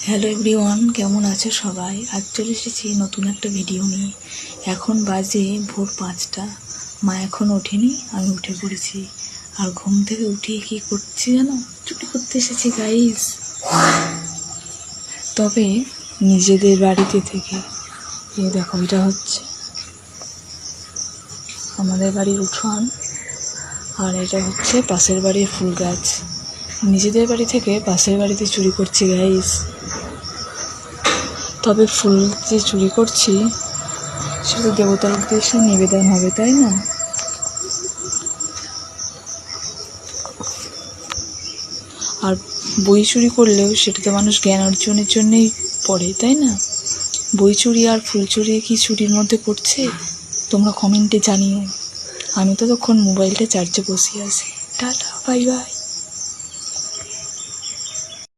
Hello everyone, কেমন আছো সবাই? আজ চলে এসেছি নতুন একটা ভিডিও নিয়ে। এখন বাজে ভোর 5টা। মা এখন ওঠেনি, আমি উঠে পড়েছি। আর ঘুম থেকে উঠিয়ে কি করছি জানো? চুরি করতে এসেছি গাইস, তবে নিজেদের বাড়িতে থেকে। এই দেখো, এটা হচ্ছে আমাদের বাড়ির উঠোন, আর এটা হচ্ছে পাশের বাড়ির ফুল গাছ। নিজেদের বাড়ি থেকে পাশের বাড়িতে চুরি করছি গাইস। তবে ফুল যে চুরি করছি সেটা দেবতার উদ্দেশ্যে নিবেদন হবে, তাই না? আর বই চুরি করলেও সেটা তো মানুষ জ্ঞান অর্জনের জন্যই পড়ে, তাই না? বই চুরি আর ফুল চুরি কি চুরির মধ্যে পড়ছে? তোমরা কমেন্টে জানিও। আমি ততক্ষণ মোবাইলটা চার্জে বসিয়ে আছি। Tata, bye bye.